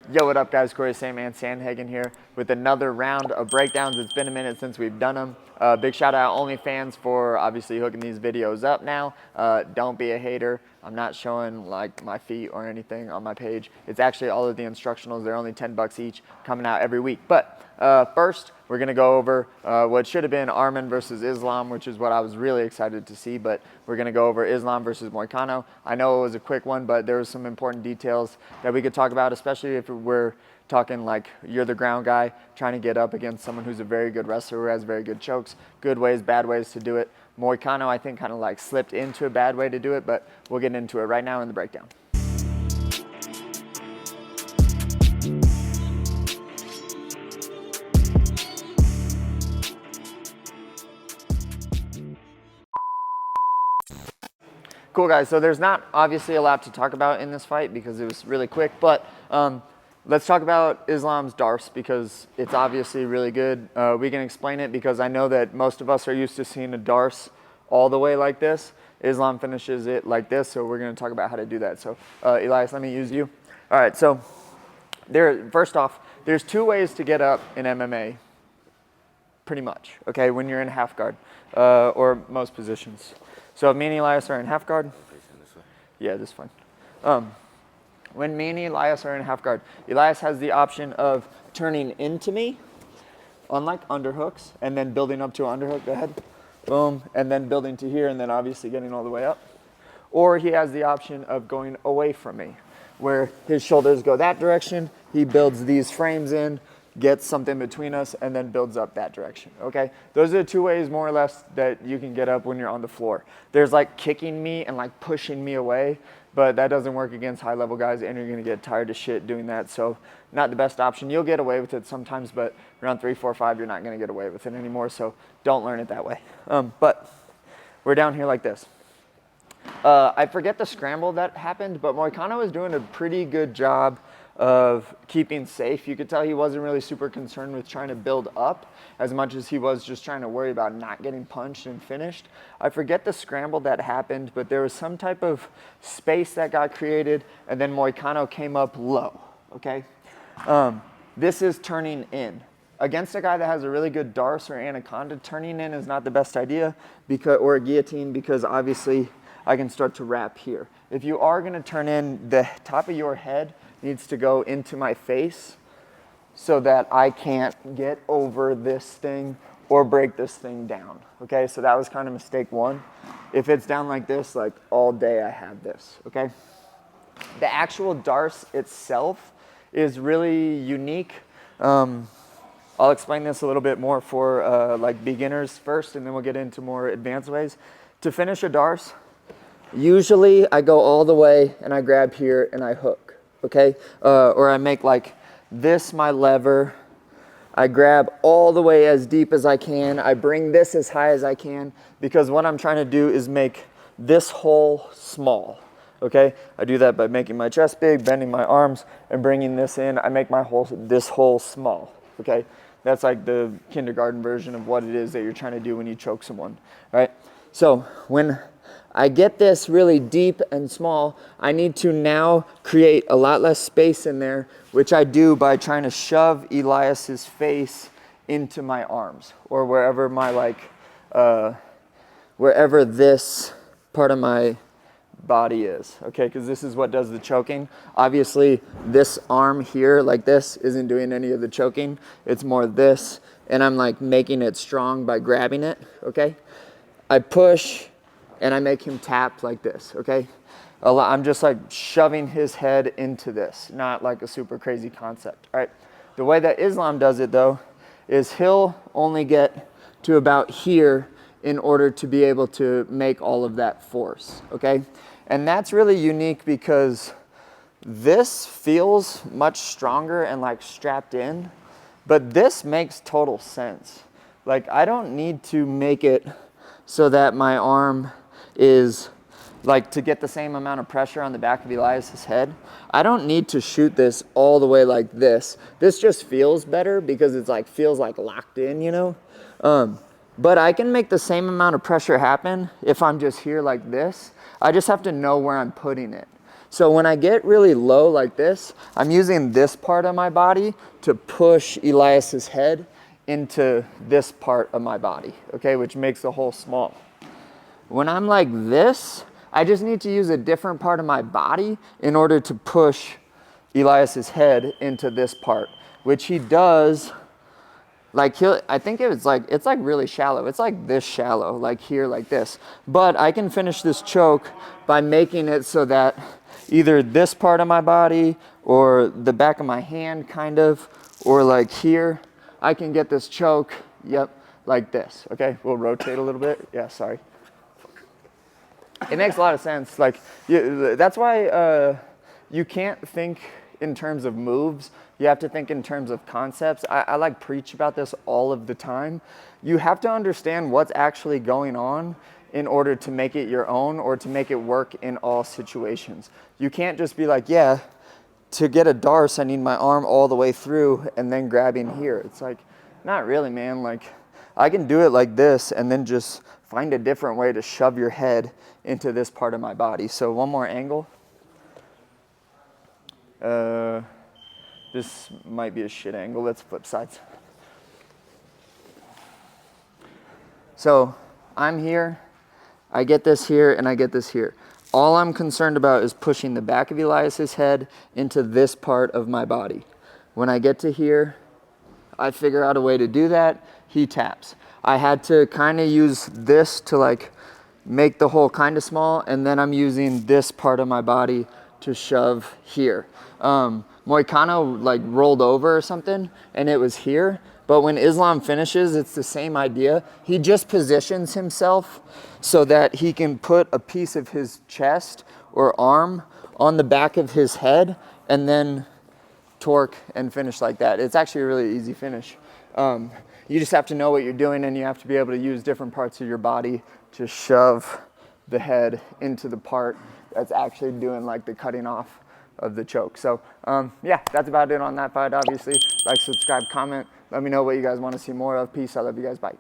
Yo, what up guys, Corey Sandman Sandhagen here with another round of breakdowns. It's been a minute since we've done them. Big shout out OnlyFans for obviously hooking these videos up now. Don't be a hater. I'm not showing like my feet or anything on my page. It's actually all of the instructionals. They're only 10 bucks each, coming out every week. But first, we're gonna go over what should have been Arman versus Islam, which is what I was really excited to see, but we're gonna go over Islam versus Moicano. I know it was a quick one, but there was some important details that we could talk about, especially if we're talking like you're the ground guy trying to get up against someone who's a very good wrestler who has very good chokes, good ways, bad ways to do it. Moicano, I think, kind of like slipped into a bad way to do it, but we'll get into it right now in the breakdown. Cool guys, so there's not obviously a lot to talk about in this fight because it was really quick, but let's talk about Islam's Darce because it's obviously really good. We can explain it because I know that most of us are used to seeing a Darce all the way like this. Islam finishes it like this, so we're gonna talk about how to do that. So Elias, let me use you. All right, so first off, there's two ways to get up in MMA, pretty much, okay, when you're in half guard or most positions. So if me and Elias are in half guard, yeah, this is fine. When me and Elias are in half guard, Elias has the option of turning into me on like underhooks and then building up to an underhook, go ahead, boom, and then building to here and then obviously getting all the way up. Or he has the option of going away from me, where his shoulders go that direction, he builds these frames in, gets something between us, and then builds up that direction, okay? Those are the two ways, more or less, that you can get up when you're on the floor. There's like kicking me and like pushing me away, but that doesn't work against high-level guys, and you're gonna get tired of shit doing that, so not the best option. You'll get away with it sometimes, but round 3, 4, 5, you're not gonna get away with it anymore, so don't learn it that way. But we're down here like this. I forget the scramble that happened, but Moicano was doing a pretty good job of keeping safe. You could tell he wasn't really super concerned with trying to build up as much as he was just trying to worry about not getting punched and finished. I forget the scramble that happened, but there was some type of space that got created, and then Moicano came up low, okay? This is turning in. Against a guy that has a really good Darce or Anaconda, turning in is not the best idea, or a guillotine, because obviously I can start to wrap here. If you are gonna turn in, the top of your head needs to go into my face so that I can't get over this thing or break this thing down, okay? So that was kind of mistake one. If it's down like this, like all day I have this, okay? The actual Darce itself is really unique. I'll explain this a little bit more for like beginners first, and then we'll get into more advanced ways. To finish a Darce, usually I go all the way and I grab here and I hook. Okay, or I make like this my lever, I grab all the way as deep as I can, I bring this as high as I can, because what I'm trying to do is make this hole small, okay? I do that by making my chest big, bending my arms, and bringing this in. I make this hole small, okay? That's like the kindergarten version of what it is that you're trying to do when you choke someone, right? So when I get this really deep and small, I need to now create a lot less space in there, which I do by trying to shove Elias's face into my arms, or wherever my wherever this part of my body is, okay? Because this is what does the choking. Obviously, this arm here, like this, isn't doing any of the choking. It's more this, and I'm like making it strong by grabbing it, okay? I push, and I make him tap like this, okay? I'm just like shoving his head into this, not like a super crazy concept, all right? The way that Islam does it though, is he'll only get to about here in order to be able to make all of that force, okay? And that's really unique because this feels much stronger and like strapped in, but this makes total sense. Like I don't need to make it so that my arm is like to get the same amount of pressure on the back of Elias's head. I don't need to shoot this all the way like this. This just feels better because it's like feels like locked in, you know? But I can make the same amount of pressure happen if I'm just here like this. I just have to know where I'm putting it. So when I get really low like this, I'm using this part of my body to push Elias's head into this part of my body, okay, which makes the hole small. When I'm like this, I just need to use a different part of my body in order to push Elias's head into this part, which he does. Like I think it's like really shallow. It's like this shallow, like here, like this. But I can finish this choke by making it so that either this part of my body or the back of my hand kind of, or like here, I can get this choke, yep, like this, okay? We'll rotate a little bit. Yeah, sorry. It makes a lot of sense. Like, that's why you can't think in terms of moves. You have to think in terms of concepts. I like preach about this all of the time. You have to understand what's actually going on in order to make it your own or to make it work in all situations. You can't just be like, yeah, to get a Darce, I need my arm all the way through and then grabbing here. It's like, not really, man. Like, I can do it like this and then just find a different way to shove your head into this part of my body. So one more angle. This might be a shit angle. Let's flip sides. So I'm here, I get this here, and I get this here. All I'm concerned about is pushing the back of Elias's head into this part of my body. When I get to here, I figure out a way to do that. He taps. I had to kind of use this to like make the hole kind of small, and then I'm using this part of my body to shove here. Moicano like rolled over or something, and it was here. But when Islam finishes, it's the same idea. He just positions himself so that he can put a piece of his chest or arm on the back of his head and then torque and finish like that. It's actually a really easy finish. You just have to know what you're doing, and you have to be able to use different parts of your body to shove the head into the part that's actually doing like the cutting off of the choke. So yeah, that's about it on that fight. Obviously, like, subscribe, comment. Let me know what you guys want to see more of. Peace. I love you guys. Bye.